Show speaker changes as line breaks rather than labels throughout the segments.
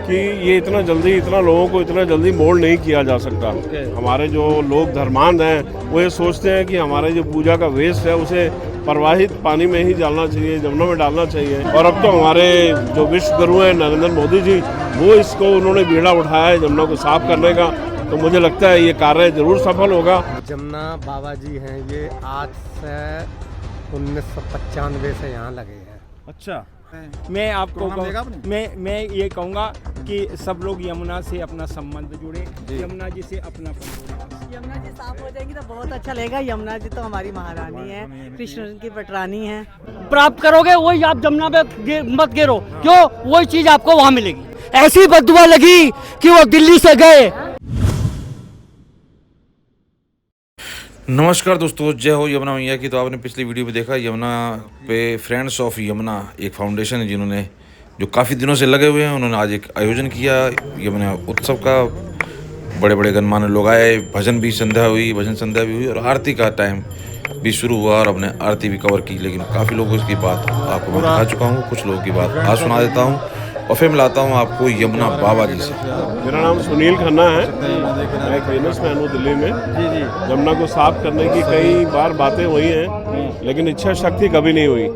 कि ये इतना लोगों को इतना जल्दी मोल्ड नहीं किया जा सकता। हमारे जो लोग धर्मांध हैं वो ये सोचते हैं कि हमारे जो पूजा का वेस्ट है उसे प्रवाहित पानी में ही डालना चाहिए, जमुना में डालना चाहिए। और अब तो हमारे जो विश्व गुरु हैं नरेंद्र मोदी जी, वो इसको उन्होंने बीड़ा उठाया है जमुना को साफ करने का। तो मुझे लगता है ये कार्य जरूर सफल होगा।
जमुना बाबा जी हैं, ये आज से 1995 से यहाँ लगे हैं।
अच्छा,
मैं आपको मैं ये कहूँगा कि सब लोग यमुना से अपना संबंध जुड़े, यमुना जी से अपना
यमुना जी साफ हो जाएंगी तो बहुत अच्छा लगेगा। यमुना जी तो हमारी महारानी है, कृष्ण की पटरानी है।
प्राप्त करोगे वही आप जमुना पे मत गिरो, क्यों? वही चीज आपको वहाँ मिलेगी। ऐसी बददुआ लगी कि वो दिल्ली से गए।
नमस्कार दोस्तों, जय हो यमुना मैया की। तो आपने पिछली वीडियो में देखा, यमुना पे फ्रेंड्स ऑफ यमुना एक फाउंडेशन है जिन्होंने जो काफ़ी दिनों से लगे हुए हैं। उन्होंने आज एक आयोजन किया यमुना उत्सव का। बड़े बड़े गणमान्य लोग आए, भजन संध्या भी हुई और आरती का टाइम भी शुरू हुआ और हमने आरती भी कवर की। लेकिन काफ़ी लोगों की बात आपको मैं दिखा चुका हूँ, कुछ लोगों की बात आज सुना देता हूँ और फिर मिलाता हूँ आपको यमुना बाबा जी से।
मेरा नाम सुनील खन्ना है, मैं एक बिजनेसमैन हूँ दिल्ली में। जमुना को साफ करने की कई बार बातें हुई हैं, लेकिन इच्छा शक्ति कभी नहीं हुई।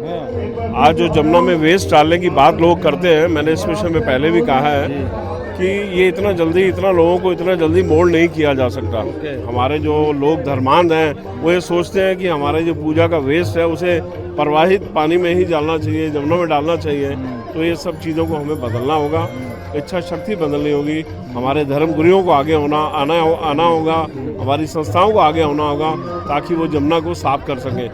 आज जो जमुना में वेस्ट डालने की बात लोग करते हैं, मैंने इस विषय में पहले भी कहा है कि ये इतना लोगों को इतना जल्दी मोल्ड नहीं किया जा सकता। हमारे जो लोग धर्मांध हैं वो ये सोचते हैं कि हमारे जो पूजा का वेस्ट है उसे प्रवाहित पानी में ही डालना चाहिए, जमुना में डालना चाहिए। तो ये सब चीज़ों को हमें बदलना होगा, इच्छा शक्ति बदलनी होगी। हमारे धर्म गुरुओं को आगे आना होगा, हमारी संस्थाओं को आगे होना होगा, ताकि वो जमुना को साफ कर सकें।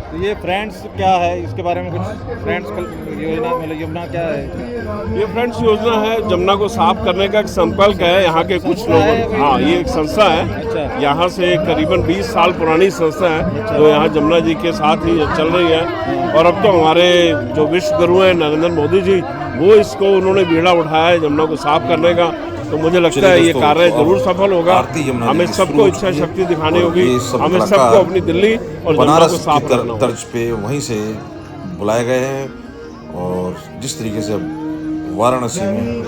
तो ये फ्रेंड्स क्या है, इसके बारे में कुछ फ्रेंड्स योजना मतलब यमुना क्या है?
ये फ्रेंड्स योजना है, जमुना को साफ करने का एक संकल्प है यहाँ के कुछ लोगों। हाँ, ये एक संस्था है, यहाँ से करीबन 20 साल पुरानी संस्था है जो यहाँ जमुना जी के साथ ही चल रही है। और अब तो हमारे जो विश्व गुरु हैं नरेंद्र मोदी जी, वो इसको उन्होंने बीड़ा उठाया है जमुना को साफ करने का। तो मुझे लगता है ये कार्य जरूर सफल होगा। हमें सबको इच्छा शक्ति दिखानी होगी, हमें सबको अपनी दिल्ली और जमुना को साफ करना होगा।
तर्ज पे वहीं से बुलाए गए हैं और जिस तरीके से वाराणसी में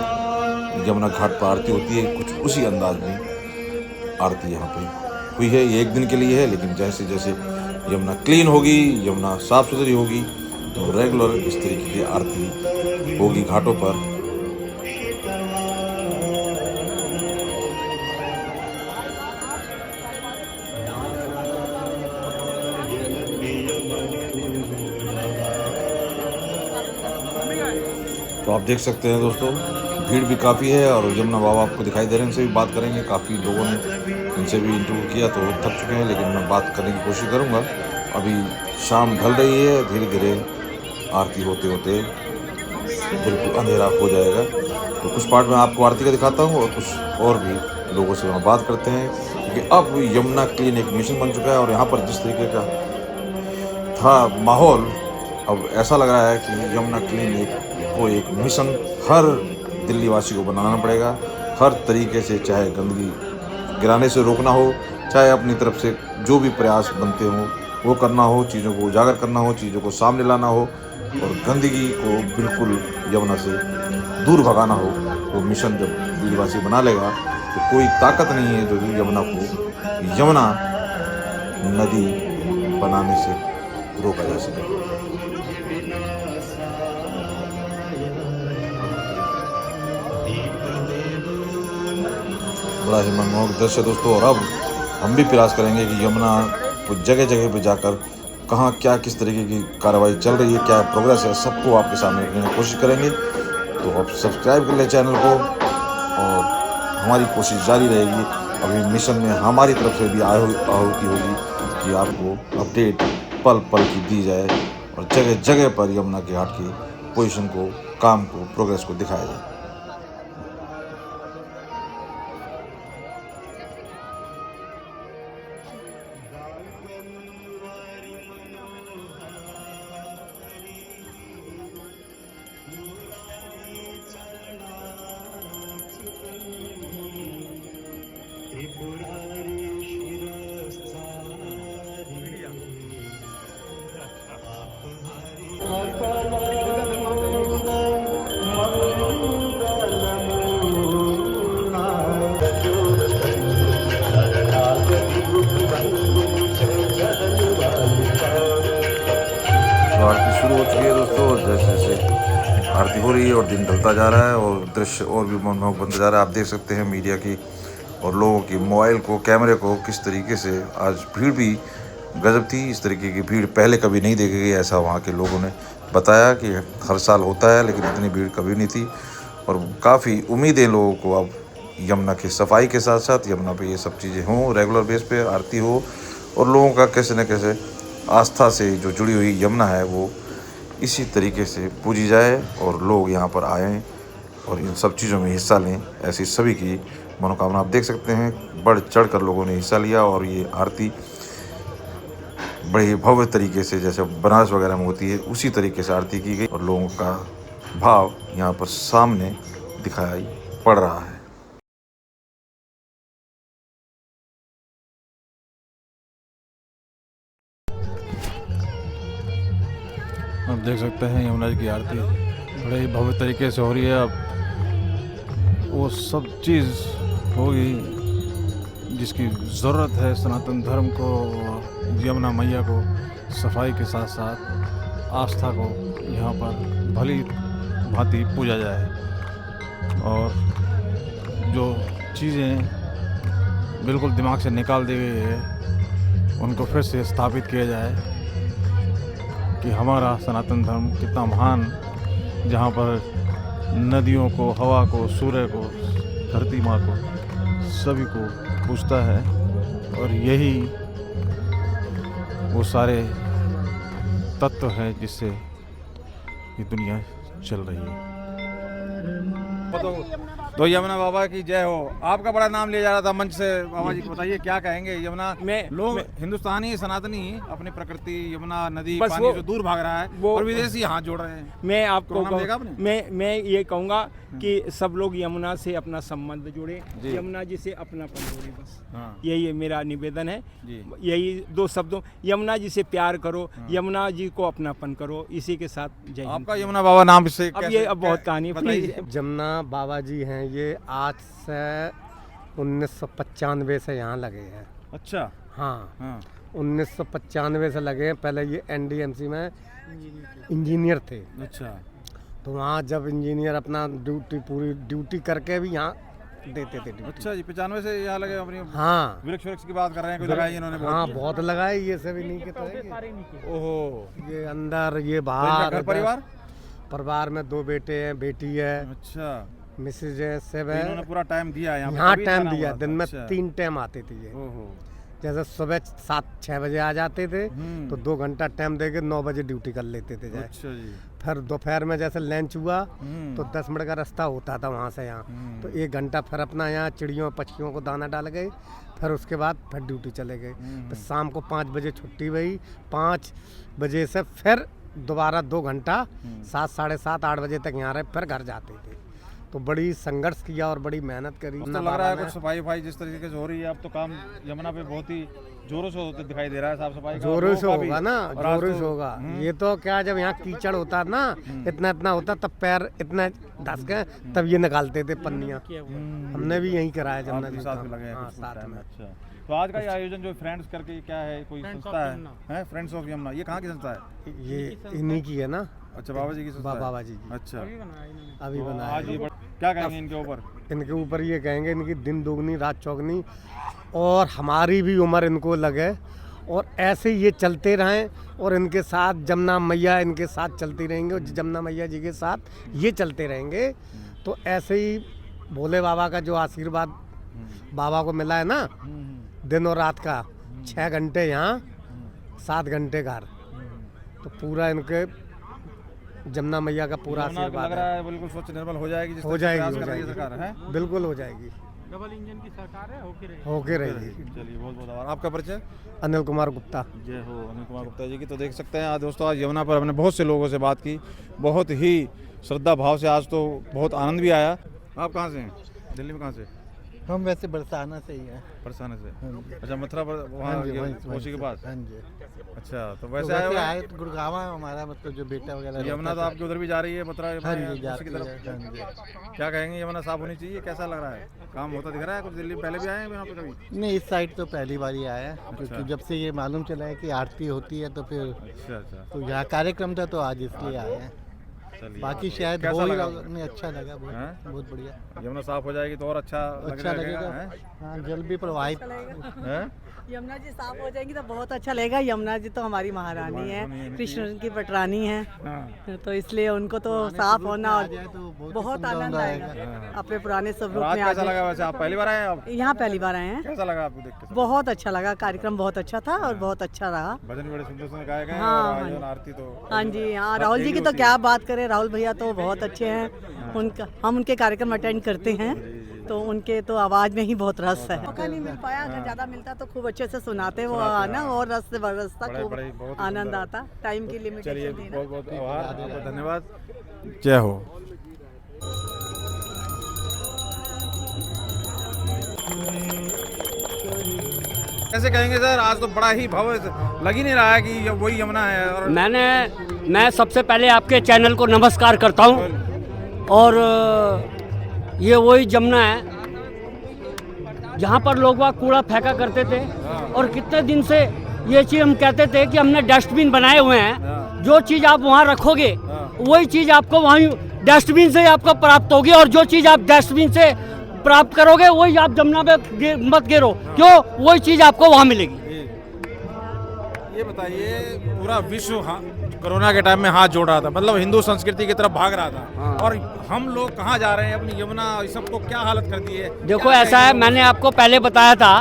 यमुना घाट पर आरती होती है, कुछ उसी अंदाज में आरती यहाँ पे हुई है। ये एक दिन के लिए है, लेकिन जैसे जैसे यमुना क्लीन होगी, यमुना साफ सुथरी होगी, तो रेगुलर इस तरीके की आरती होगी घाटों पर। तो आप देख सकते हैं दोस्तों, भीड़ भी काफ़ी है और यमुना बाबा आपको दिखाई दे रहे हैं। इनसे भी बात करेंगे, काफ़ी लोगों ने इनसे भी इंटरव्यू किया तो थक चुके हैं, लेकिन मैं बात करने की कोशिश करूंगा। अभी शाम ढल रही है, धीरे धीरे आरती होते होते बिल्कुल अंधेरा हो जाएगा। तो कुछ पार्ट में आपको आरती का दिखाता हूँ और कुछ और भी लोगों से वहाँ बात करते हैं, क्योंकि अब यमुना क्लीन एक मिशन बन चुका है। और यहाँ पर जिस तरीके का था माहौल, अब ऐसा लग रहा है कि यमुना क्लीन एक मिशन हर दिल्ली वासी को बनाना पड़ेगा। हर तरीके से, चाहे गंदगी गिराने से रोकना हो, चाहे अपनी तरफ से जो भी प्रयास बनते हों वो करना हो, चीज़ों को उजागर करना हो, चीज़ों को सामने लाना हो और गंदगी को बिल्कुल यमुना से दूर भगाना हो। वो मिशन जब दिल्ली वासी बना लेगा तो कोई ताकत नहीं है जो यमुना को यमुना नदी बनाने से रोका जा सके। बड़ा ही मनमोहक दृश्य दोस्तों। और अब हम भी प्रयास करेंगे कि यमुना को जगह जगह पे जाकर कहाँ क्या किस तरीके की कार्रवाई चल रही है, क्या प्रोग्रेस है, सबको आपके सामने रखने की कोशिश करेंगे। तो आप सब्सक्राइब कर लें चैनल को और हमारी कोशिश जारी रहेगी। अभी मिशन में हमारी तरफ से भी आहुति होगी कि आपको अपडेट पल पल की दी जाए और जगह जगह पर यमुना के घाट की पोजीशन को, काम को, प्रोग्रेस को दिखाया जाए।
Thank you.
चुकी है दोस्तों, और जैसे जैसे आरती हो रही है और दिन ढलता जा रहा है और दृश्य और भी मनमोहक बनता जा रहा है। आप देख सकते हैं मीडिया की और लोगों की मोबाइल को, कैमरे को किस तरीके से आज भीड़ भी गजब थी। इस तरीके की भीड़ पहले कभी नहीं देखी गई, ऐसा वहाँ के लोगों ने बताया कि हर साल होता है लेकिन इतनी भीड़ कभी नहीं थी। और काफ़ी उम्मीद है लोगों को अब यमुना की सफाई के साथ साथ यमुना पे ये सब चीज़ें हों, रेगुलर बेस पे आरती हो और लोगों का कैसे न कैसे आस्था से जो जुड़ी हुई यमुना है वो इसी तरीके से पूजी जाए और लोग यहाँ पर आएँ और इन सब चीज़ों में हिस्सा लें। ऐसी सभी की मनोकामना आप देख सकते हैं, बढ़ चढ़ कर लोगों ने हिस्सा लिया और ये आरती बड़े भव्य तरीके से जैसे बनारस वगैरह में होती है उसी तरीके से आरती की गई और लोगों का भाव यहाँ पर सामने दिखाई पड़ रहा है।
आप देख सकते हैं यमुना जी की आरती बड़े ही भव्य तरीके से हो रही है। अब वो सब चीज़ होगी जिसकी ज़रूरत है सनातन धर्म को और यमुना मैया को सफाई के साथ साथ आस्था को यहाँ पर भली भांति पूजा जाए और जो चीज़ें बिल्कुल दिमाग से निकाल दी गई है उनको फिर से स्थापित किया जाए कि हमारा सनातन धर्म कितना महान, जहाँ पर नदियों को, हवा को, सूर्य को, धरती माँ को सभी को पूजता है और यही वो सारे तत्व हैं जिससे ये दुनिया चल रही है। तो यमुना बाबा की जय हो। आपका बड़ा नाम लिया जा रहा था मंच से, बाबा जी बताइए क्या कहेंगे। यमुना लोग हिंदुस्तानी सनातनी अपनी प्रकृति यमुना नदी पानी जो दूर भाग रहा है और विदेशी हाथ जोड़ रहे हैं।
मैं आपको मैं ये कहूँगा कि सब लोग यमुना से अपना संबंध जोड़े, यमुना जी से अपनापन जोड़े, बस यही है मेरा निवेदन है। यही दो शब्दों, यमुना जी से प्यार करो, यमुना जी को अपनापन करो, इसी के साथ जय।
आपका यमुना बाबा नाम से
अब ये अब बहुत कहानी
प्लीज। यमुना बाबा जी हैं, ये आज से 1995 से यहाँ लगे हैं।
अच्छा।
हाँ 1995 से लगे हैं। पहले ये NDMC में इंजीनियर थे।
अच्छा।
तो वहाँ जब इंजीनियर अपना पूरी ड्यूटी करके भी यहाँ देते थे।
अच्छा जी, 95 से यहाँ लगे अपनी।
हाँ,
वृक्ष की बात कर रहे हैं, कोई लगाई इन्होंने?
हाँ बहुत लगाए, ये सभी नहीं कहते। ओहो, ये अंदर ये बाहर। परिवार में 2 बेटे हैं, बेटी है।
अच्छा।
मिसेज है, सब है।
इन्होंने पूरा टाइम दिया
यहाँ टाइम दिया। दिन में 3 टाइम आते थे ये। जैसे सुबह 7-6 बजे आ जाते थे तो 2 घंटा टाइम देके 9 बजे ड्यूटी कर लेते थे जाए।
अच्छा जी।
फिर दोपहर में जैसे लंच हुआ तो 10 मिनट का रास्ता होता था वहाँ से यहाँ, तो 1 घंटा फिर अपना यहाँ चिड़ियों पक्षियों को दाना डाल गए। फिर उसके बाद फिर ड्यूटी चले गए। फिर शाम को 5 बजे छुट्टी हुई। 5 बजे से फिर दोबारा 2 घंटा 7, साढ़े 7, 8 बजे तक यहाँ रहे, फिर घर जाते थे। तो बड़ी संघर्ष किया और बड़ी मेहनत करी।
तो लग रहा है कुछ सफाई जिस तरीके से हो रही है अब तो काम यमुना पे बहुत ही जोरों से होते दिखाई दे रहा है। साफ सफाई
जोरों से होगा ना, जोरों से होगा। ये तो क्या, जब यहाँ कीचड़ होता ना, इतना होता तब पैर इतना धस गए तब ये निकालते थे पन्नियाँ। हमने भी यही कराया जमुना जी साथ में।
अच्छा, तो आज का ये आयोजन जो फ्रेंड्स करके क्या है, कोई संस्था है फ्रेंड्स ऑफ यमुना, ये कहाँ की संस्था है?
ये इन्हीं की है ना।
अच्छा, बाबा जी की संस्था।
बाबा जी की।
अच्छा,
अभी बनाया।
आज ये क्या कहेंगे इनके ऊपर?
इनके ऊपर ये कहेंगे इनकी दिन दोगुनी रात चौगनी और हमारी भी उम्र इनको लगे और ऐसे ये चलते रहें और इनके साथ जमुना मैया इनके साथ चलती रहेंगे और जमुना मैया जी के साथ ये चलते रहेंगे। तो ऐसे ही भोले बाबा का जो आशीर्वाद बाबा को मिला है ना, दिन और रात का 6 घंटे यहाँ 7 घंटे घर, तो पूरा इनके जमुना मैया का पूरा आशीर्वाद है।
बिल्कुल स्वच्छ निर्मल हो जाएगी।
हो जाएगी
सरकार है,
बिल्कुल हो जाएगी।
डबल इंजन की सरकार है,
होके रहेगी।
चलिए, बहुत बहुत आभार। आपका परिचय?
अनिल कुमार गुप्ता।
जय हो अनिल कुमार गुप्ता जी की। तो देख सकते हैं आज दोस्तों, आज यमुना पर हमने बहुत से लोगों से बात की, बहुत ही श्रद्धा भाव से। आज तो बहुत आनंद भी आया। आप कहाँ से हैं? दिल्ली में कहाँ से?
हम वैसे बरसाना से ही हैं।
बरसाने से।
हाँ जी।
अच्छा मथुरा वहाँ
हाँ जी, वहीं
कोसी के
से।
पास।
हाँ जी।
अच्छा तो
तो
वैसे
वैसे
आए
आए तो गुड़गावा हमारा मतलब जो बेटा वगैरह
यमुना तो आपकी उधर भी जा रही है मथुरा
हाँ जी
कोसी
जाती
की
है।
तरफ।
हाँ जी।
क्या कहेंगे यमुना साफ होनी चाहिए, कैसा लग रहा है, काम होता दिख रहा है कुछ? दिल्ली में पहले भी आए हैं यहाँ पे कभी?
नहीं इस साइड तो पहली बार ही आया है, क्योंकि जब से ये मालूम चला है कि आरती होती है तो फिर
अच्छा अच्छा
तो यहाँ कार्यक्रम था तो आज इसलिए आए हैं।
चलिए।
बाकी शायद
कैसा
हो ही
लगा?
नहीं, अच्छा लगा बहुत,
हैं?
बहुत बढ़िया।
यमुना साफ हो जाएगी तो और अच्छा
लगेगा।
हैं?
हाँ जल भी प्रवाहित
हैं?
यमुना जी साफ हो जाएंगी तो बहुत अच्छा लगेगा। यमुना जी तो हमारी महारानी है, कृष्ण की पटरानी है, तो इसलिए उनको तो साफ होना
आ जाए तो
बहुत आनंद आएगा। अपने पुराने स्वरूप
आज
में आ
कैसा लगा
जाए।
वैसे? आप पहली बार आए हैं आप?
यहाँ पहली बार आए हैं,
कैसा लगा आपको देख के?
बहुत अच्छा लगा। कार्यक्रम बहुत अच्छा था और बहुत अच्छा रहा।
भजन भी बड़े सुंदर सुंदर गाए गए हैं
हाँ,
और
हाँ।
आयोजन आरती तो
हाँ जी, हाँ राहुल जी की तो क्या बात करें, राहुल भैया तो बहुत अच्छे हैं। उनका हम उनके कार्यक्रम अटेंड करते हैं तो उनके तो आवाज़ में ही बहुत रस है। मौका नहीं मिल पाया, अगर ज़्यादा मिलता तो खूब अच्छे से सुनाते वो ना, और रस से बरसता, खूब
बहुत
आनंद आता। टाइम की
चलिए
लिमिटेशन थी ना।
बहुत बहुत आभार आपका, धन्यवाद। जय हो। कैसे कहेंगे सर, आज तो बड़ा ही भव्य लग ही नहीं रहा है कि ये वही यमुना है। और
मैं सबसे पहले आपके चैनल को नमस्कार करता हूं, और ये वही जमुना है जहां पर लोग वहाँ कूड़ा फेंका करते थे, और कितने दिन से ये चीज़ हम कहते थे कि हमने डस्टबिन बनाए हुए हैं, जो चीज़ आप वहाँ रखोगे वही चीज़ आपको वहीं डस्टबिन से आपको प्राप्त होगी, और जो चीज़ आप डस्टबिन से प्राप्त करोगे वही आप जमुना में मत गिरो, क्यों? वही चीज़ आपको वहाँ मिलेगी।
ये बताइए, पूरा विश्व कोरोना के टाइम में हाथ जोड़ रहा था, मतलब हिंदू संस्कृति की तरफ भाग रहा था, और हम लोग कहाँ जा रहे हैं? अपनी यमुना इस सबको क्या हालत कर दी है?
देखो ऐसा है, मैंने आपको पहले बताया था,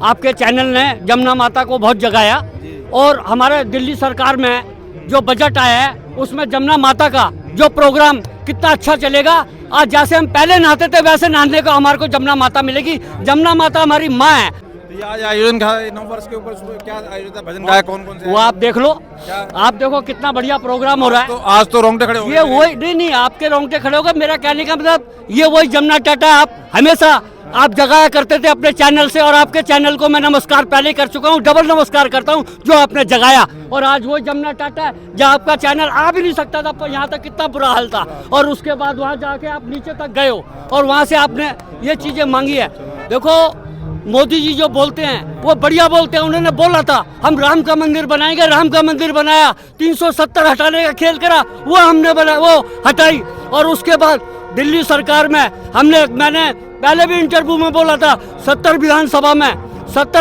आपके चैनल ने जमुना माता को बहुत जगाया, और हमारे दिल्ली सरकार में जो बजट आया है उसमें जमुना माता का जो प्रोग्राम कितना अच्छा चलेगा। आज जैसे हम पहले नहाते थे वैसे नहाने को हमारे को जमुना माता मिलेगी। जमुना माता हमारी माँ है।
तो ये आज आयोजन का 9 वर्ष के ऊपर क्या आयोजन था? भजन गाए कौन कौन से?
वो आप देख लो, आप देखो कितना बढ़िया प्रोग्राम हो रहा है।
तो आज तो रोंगटे खड़े हो
ये वही नहीं, आपके रोंगटे खड़े होगा। मेरा कहने का मतलब ये वही जमुना टाटा आप हमेशा आप जगाया करते थे अपने चैनल से, और आपके चैनल को मैं नमस्कार पहले कर चुका हूँ, डबल नमस्कार करता हूँ जो आपने जगाया। और आज वही जमुना टाटा जहाँ आपका चैनल आ भी नहीं सकता था, पर यहाँ तक कितना बुरा हाल था, और उसके बाद वहाँ जाके आप नीचे तक गए हो, और वहाँ से आपने ये चीज़ें मांगी है। देखो मोदी जी जो बोलते हैं वो बढ़िया बोलते हैं। उन्होंने बोला था हम राम का मंदिर बनाएंगे, राम का मंदिर बनाया, 370 हटाने का खेल करा, वो हमने बनाया, वो हटाई। और उसके बाद दिल्ली सरकार में मैंने पहले भी इंटरव्यू में बोला था, 70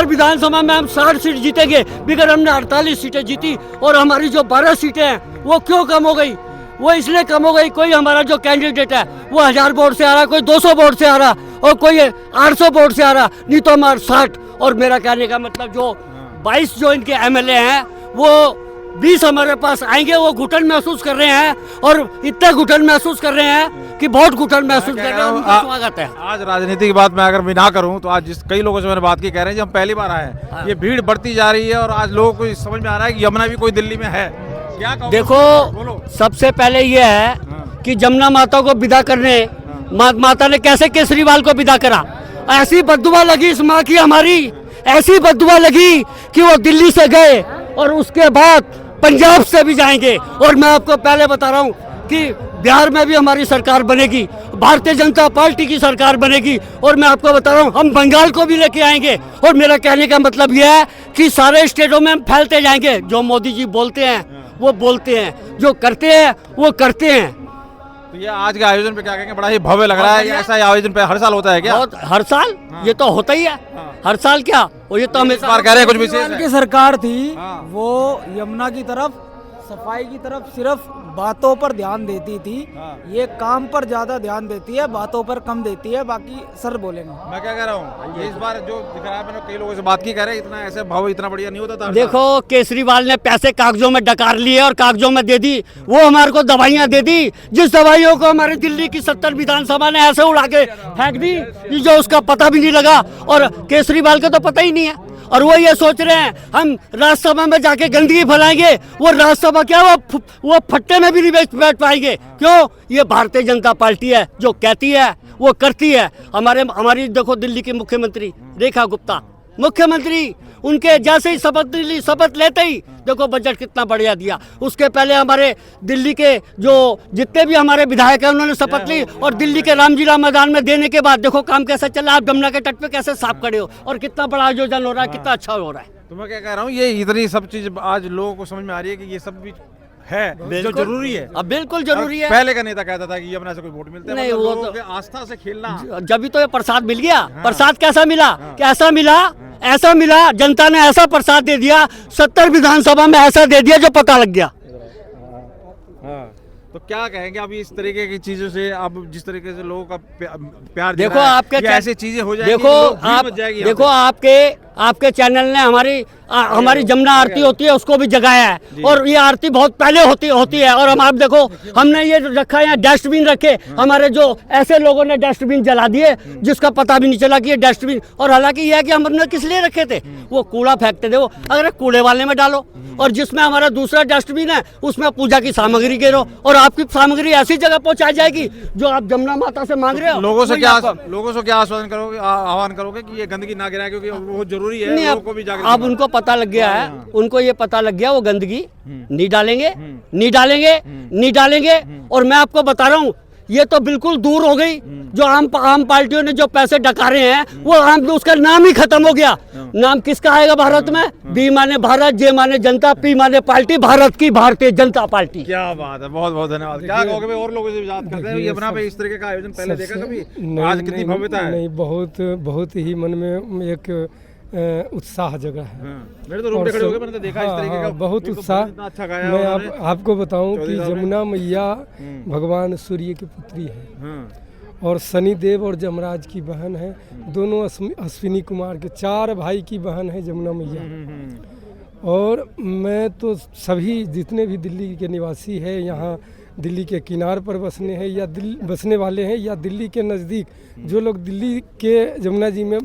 विधानसभा में हम 60 सीट जीतेंगे, बिगर हमने 48 सीटें जीती, और हमारी जो 12 सीटें हैं वो क्यों कम हो गई? वो इसलिए कम हो गई, कोई हमारा जो कैंडिडेट है वो 1000 वोट से आ रहा, कोई 200 वोट से आ रहा, और कोई 800 वोट से आ रहा, नहीं तो हमारे 60। और मेरा कहने का मतलब जो 22 जो इनके एमएलए हैं वो 20 हमारे पास आएंगे, वो घुटन महसूस कर रहे हैं, और इतना घुटन महसूस कर रहे हैं कि बहुत घुटन महसूस कर रहे हैं। उनका स्वागत है।
आज राजनीति की बात मैं अगर भी ना करूं तो आज कई लोगों से मैंने बात की, कह रहे हैं जी हम पहली बार आए हैं, ये भीड़ बढ़ती जा रही है, और आज लोगों को समझ में आ रहा है कि यमुना भी कोई दिल्ली में है। क्या कहोगे?
देखो सबसे पहले ये है कि जमुना माता को विदा करने माता ने कैसे केजरीवाल को विदा करा। ऐसी बददुआ लगी इस माँ की, हमारी ऐसी बददुआ लगी कि वो दिल्ली से गए, और उसके बाद पंजाब से भी जाएंगे। और मैं आपको पहले बता रहा हूँ कि बिहार में भी हमारी सरकार बनेगी, भारतीय जनता पार्टी की सरकार बनेगी, और मैं आपको बता रहा हूँ हम बंगाल को भी लेके आएंगे। और मेरा कहने का मतलब यह है कि सारे स्टेटों में हम फैलते जाएंगे। जो मोदी जी बोलते हैं वो बोलते हैं, जो करते हैं वो करते हैं।
तो ये आज के आयोजन पे क्या कहेंगे? बड़ा ही भव्य लग रहा है। ऐसा आयोजन पे हर साल होता है क्या?
हर साल ये तो होता ही है। हर साल क्या, और ये तो हमेशा
बार कह रहे हैं कुछ विशेष है?
की सरकार थी वो यमुना की तरफ, सफाई की तरफ सिर्फ बातों पर ध्यान देती थी। ये काम पर ज्यादा ध्यान देती है, बातों पर कम देती है। बाकी सर बोलेंगे।
मैं क्या कह रहा हूँ, इस बार जो दिख रहा है, मैंने कई लोगों से बात की, कह रहे हैं इतना ऐसे भाव इतना बढ़िया नहीं होता था।
देखो केजरीवाल ने पैसे कागजों में डकार लिए और कागजों में दे दी, वो हमारे को दवाइयाँ दे दी, जिस दवाइयों को हमारे दिल्ली की 70 विधानसभा ने ऐसे उड़ा के फेंक दी जो उसका पता भी नहीं लगा, और केजरीवाल का तो पता ही नहीं है। और वो ये सोच रहे हैं हम राज्यसभा में जाके गंदगी फैलाएंगे, वो राज्यसभा क्या वो फट्टे में भी नहीं बैठ पाएंगे। क्यों? ये भारतीय जनता पार्टी है, जो कहती है वो करती है। हमारी देखो दिल्ली की मुख्यमंत्री रेखा गुप्ता, मुख्यमंत्री उनके जैसे ही शपथ लेते ही देखो बजट कितना बढ़िया दिया। उसके पहले हमारे दिल्ली के जो जितने भी हमारे विधायक हैं उन्होंने शपथ ली, और दिल्ली के रामलीला मैदान में देने के बाद देखो काम कैसा चल रहा है। आप जमुना के तट पे कैसे साफ खड़े हो और कितना बड़ा आयोजन हो रहा है, कितना अच्छा हो रहा है।
तो मैं क्या कह रहा हूँ, ये इतनी सब चीज आज लोगों को समझ में आ रही है कि ये सब भी है जो जरूरी है।
अब बिल्कुल जरूरी है।
पहले का नेता कहता था कि यमुना से कोई वोट मिलता है,
नहीं,
मतलब
वो
लोगों
तो
के आस्था से खेलना।
जब भी तो ये प्रसाद मिल गया। प्रसाद कैसा मिला? कैसा मिला? ऐसा मिला, जनता ने ऐसा प्रसाद दे दिया, 70 विधानसभा में ऐसा दे दिया जो पता लग गया।
तो क्या कहेंगे अभी इस तरीके की चीजों से? अब जिस तरीके से लोगों का प्यार
देखो आपके
ऐसी चीजें हो जाएगी,
देखो आपके चैनल ने हमारी जमुना आरती होती है उसको भी जगाया है, और ये आरती बहुत पहले होती है। और हम आप देखो हमने ये रखा है, डस्टबिन रखे, हमारे जो ऐसे लोगों ने डस्टबिन जला दिए जिसका पता भी नहीं चला कि ये डस्टबिन। और हालांकि ये है कि हमने किस लिए रखे थे, वो कूड़ा फेंकते थे, वो अगर कूड़े वाले में डालो, और जिसमें हमारा दूसरा डस्टबिन है उसमें पूजा की सामग्री गिरो, और आपकी सामग्री ऐसी जगह पहुंचाई जाएगी जो आप जमुना माता से मांग रहे हो।
लोगों से क्या आह्वान करोगे, आह्वान करोगे कि ये गंदगी ना गिराए, क्योंकि वो जरूरी है।
नहीं,
लोगों को भी जागरूक
अब उनको पता लग गया है, उनको ये पता लग गया वो गंदगी नहीं डालेंगे। और मैं आपको बता रहा हूँ ये तो बिल्कुल दूर हो गई। जो आम पार्टियों ने जो पैसे डकारे हैं वो उसका नाम ही खत्म हो गया। नाम किसका आएगा भारत में? बी माने भारत, जे माने जनता, पी माने पार्टी, भारत की भारतीय जनता पार्टी।
क्या बात है, बहुत बहुत धन्यवाद। क्या कहोगे भाई, और लोगों से बात करते हैं, यमुना पे इस तरीके का आयोजन पहले देखा कभी? आज कितनी भव्यता है।
नहीं, बहुत ही मन में एक उत्साह जगह है।
मेरे तो रूप देखड़े हो गए, मैंने तो देखा इस तरीके का
बहुत उत्साह।
अच्छा गाया।
मैं आपको बताऊं कि जमुना मैया भगवान सूर्य की पुत्री है, और शनि देव और जमराज की बहन है। दोनों अश्विनी कुमार के 4 भाई की बहन है जमुना मैया। और मैं तो सभी जितने भी दिल्ली के निवासी हैं, यहाँ दिल्ली के किनार पर बसने हैं या बसने वाले हैं, या दिल्ली के नज़दीक जो लोग दिल्ली के जमुना जी में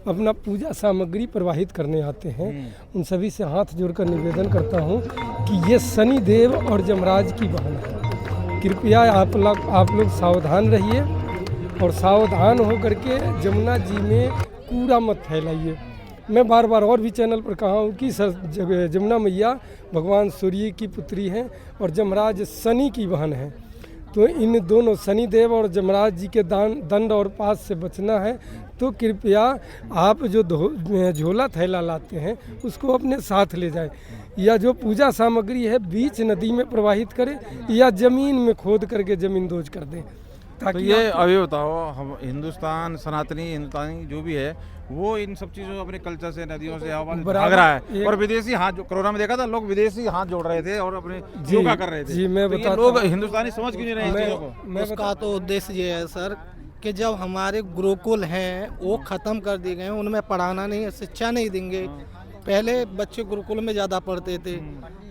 अपना पूजा सामग्री प्रवाहित करने आते हैं, उन सभी से हाथ जोड़कर निवेदन करता हूं कि ये शनि देव और जमराज की बहन है। कृपया आप लोग सावधान रहिए, और सावधान होकर के जमुना जी में कूड़ा मत फैलाइए। मैं बार बार और भी चैनल पर कहा हूँ कि जमुना मैया भगवान सूर्य की पुत्री हैं और जमराज शनि की बहन है। तो इन दोनों शनि देव और जमराज जी के दंड और पास से बचना है। तो कृपया आप जो झोला थैला लाते हैं उसको अपने साथ ले जाएं, या जो पूजा सामग्री है बीच नदी में प्रवाहित करें, या ज़मीन में खोद करके ज़मीन दोज कर दें।
तो ये अभी बताओ, हम हिंदुस्तानी जो भी है वो इन सब चीजों अपने कल्चर से, नदियों से भाग रहा है, और विदेशी हाथ, जो कोरोना में देखा था लोग विदेशी हाथ जोड़ रहे थे और अपने योगा कर रहे थे।
जी, मैं
बता, लोग हिंदुस्तानी समझ क्यों नहीं रहे इन चीजों को?
उसका तो उद्देश्य ये है सर कि जब हमारे गुरुकुल हैं वो ख़त्म कर दिए गए, उनमें पढ़ाना नहीं है, शिक्षा नहीं देंगे। पहले बच्चे गुरुकुल में ज़्यादा पढ़ते थे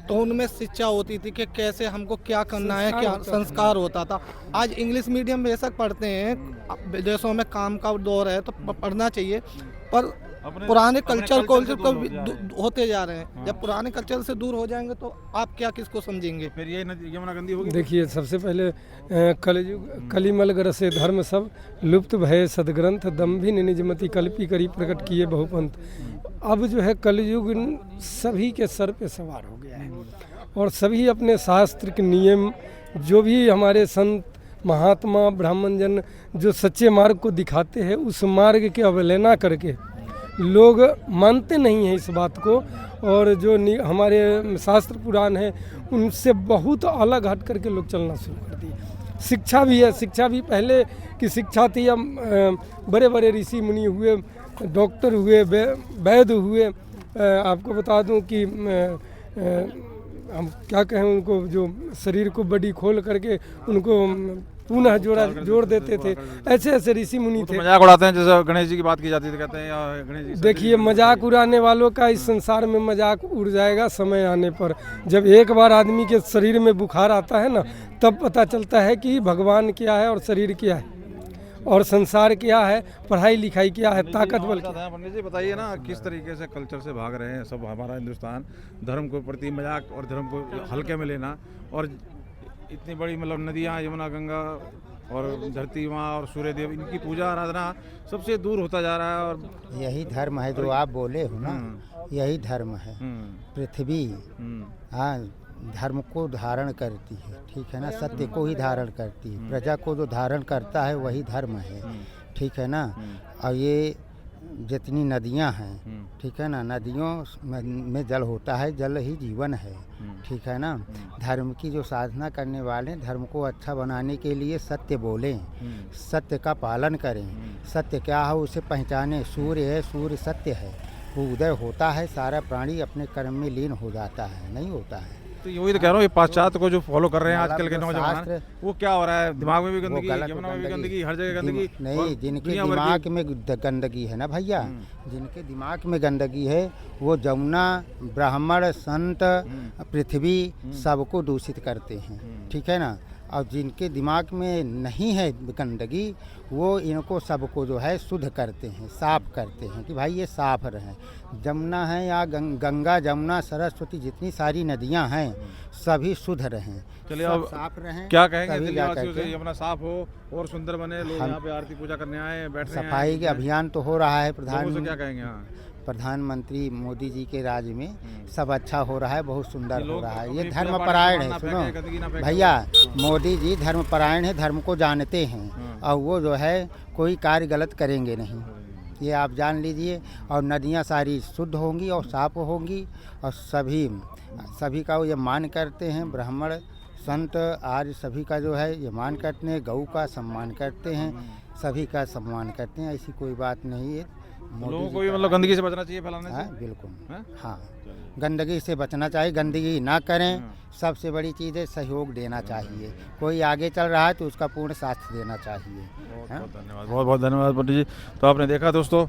तो उनमें शिक्षा होती थी कि कैसे हमको क्या करना है, क्या संस्कार होता था। आज इंग्लिश मीडियम बेशक पढ़ते हैं, विदेशों में काम का दौर है तो पढ़ना चाहिए, पर पुराने कल्चर को होते जा रहे हैं। जब पुराने कल्चर से दूर हो जाएंगे तो आप क्या किसको समझेंगे?
फिर ये यमुना गंदी होगी।
देखिए, सबसे पहले कलिमल ग्रसे धर्म सब लुप्त भय सदग्रंथ दम्भिन निजमति कल्पी करी प्रकट किए बहुपंथ। अब जो है कलयुग सभी के सर पे सवार हो गया है, और सभी अपने शास्त्र के नियम, जो भी हमारे संत महात्मा ब्राह्मण जन जो सच्चे मार्ग को दिखाते हैं, उस मार्ग की अवहेलना करके लोग मानते नहीं हैं इस बात को, और जो हमारे शास्त्र पुराण हैं उनसे बहुत अलग हट करके लोग चलना शुरू कर दिए। शिक्षा भी है, शिक्षा भी पहले की शिक्षा थी। हम बड़े बड़े ऋषि मुनि हुए, डॉक्टर हुए, वैद्य हुए। आपको बता दूं कि हम क्या कहें, उनको जो शरीर को बड़ी खोल करके उनको पुनः जोड़ देते थे, ऐसे ऐसे ऋषि मुनि थे।
मजाक उड़ाते हैं, जैसे गणेश जी की बात की जाती है, कहते हैं या गणेश जी।
देखिए, मजाक उड़ाने वालों का इस संसार में मजाक उड़ जाएगा समय आने पर। जब एक बार आदमी के शरीर में बुखार आता है ना, तब पता चलता है कि भगवान क्या है और शरीर क्या है। और संसार क्या है, पढ़ाई लिखाई क्या है, ताकत बल क्या है।
पंडित जी बताइए ना, किस तरीके से कल्चर से भाग रहे हैं सब हमारा हिंदुस्तान, धर्म को प्रति मजाक और धर्म को हल्के में लेना, और इतनी बड़ी मतलब नदियाँ, यमुना, गंगा और धरती माँ और सूर्य देव, इनकी पूजा आराधना सबसे दूर होता जा रहा है। और
यही धर्म है जो आप बोले हो ना, यही धर्म है। पृथ्वी हाँ धर्म को धारण करती है, ठीक है ना, सत्य को ही धारण करती है, प्रजा को जो धारण करता है वही धर्म है, ठीक है ना। और ये जितनी नदियां हैं, ठीक है ना, नदियों में जल होता है, जल ही जीवन है, ठीक है ना। धर्म की जो साधना करने वाले धर्म को अच्छा बनाने के लिए सत्य बोलें, सत्य का पालन करें, सत्य क्या है उसे पहचानें। सूर्य है, सूर्य सत्य है, वो उदय होता है, सारा प्राणी अपने कर्म में लीन हो जाता है, नहीं होता है।
तो वही तो कह रहा हूँ, ये पाश्चात्य को जो फॉलो कर रहे हैं आजकल के नौजवान, वो क्या हो रहा है, दिमाग में भी गंदगी, यमुना में भी गंदगी, हर जगह गंदगी।
नहीं, जिनके दिमाग में गंदगी है ना भैया, जिनके दिमाग में गंदगी है वो जमुना, ब्राह्मण, संत, पृथ्वी सबको दूषित करते हैं, ठीक है ना। और जिनके दिमाग में नहीं है गंदगी, वो इनको सबको जो है शुद्ध करते हैं, साफ करते हैं कि भाई ये साफ रहें। जमुना है या गंगा, जमुना, सरस्वती, जितनी सारी नदियां हैं सभी शुद्ध रहें,
चलिए अब
साफ रहें।
क्या कहेंगे दिल्लीवासियों से, यमुना साफ हो और सुंदर बने, लोग यहाँ पे आरती पूजा करने आए, बैठ रहे हैं।
सफाई के अभियान तो हो रहा है,
क्या कहेंगे?
प्रधानमंत्री मोदी जी के राज में सब अच्छा हो रहा है, बहुत सुंदर हो रहा है। ये धर्मपरायण है, सुनो भैया, मोदी जी धर्मपरायण है, धर्म को जानते हैं, और वो जो है कोई कार्य गलत करेंगे नहीं, ये आप जान लीजिए। और नदियाँ सारी शुद्ध होंगी और साफ होंगी, और सभी का वो ये मान करते हैं, ब्राह्मण, संत, आर्य सभी का जो है ये मान करते हैं, गऊ का सम्मान करते हैं, सभी का सम्मान करते हैं, ऐसी कोई बात नहीं है।
लोगों को भी मतलब गंदगी से बचना चाहिए, फैलाने से।
बिल्कुल, हाँ, गंदगी से बचना चाहिए, गंदगी ना करें। सबसे बड़ी चीज़ है सहयोग देना चाहिए, कोई आगे चल रहा है तो उसका पूर्ण साथ देना चाहिए।
धन्यवाद, बहुत बहुत धन्यवाद पंडित जी। तो आपने देखा दोस्तों,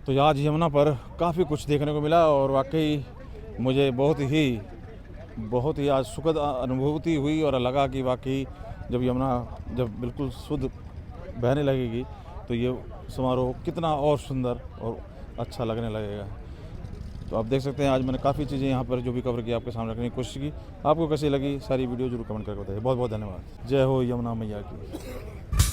तो आज यमुना पर काफ़ी कुछ देखने को मिला, और वाकई मुझे बहुत ही आज सुखद अनुभूति हुई, और लगा कि वाकई जब यमुना जब बिल्कुल शुद्ध बहने लगेगी तो ये समारोह कितना और सुंदर और अच्छा लगने लगेगा। तो आप देख सकते हैं, आज मैंने काफ़ी चीज़ें यहाँ पर जो भी कवर की आपके सामने रखने की कोशिश की। आपको कैसी लगी सारी वीडियो जरूर कमेंट करके बताइए। बहुत बहुत धन्यवाद। जय हो यमुना मैया की।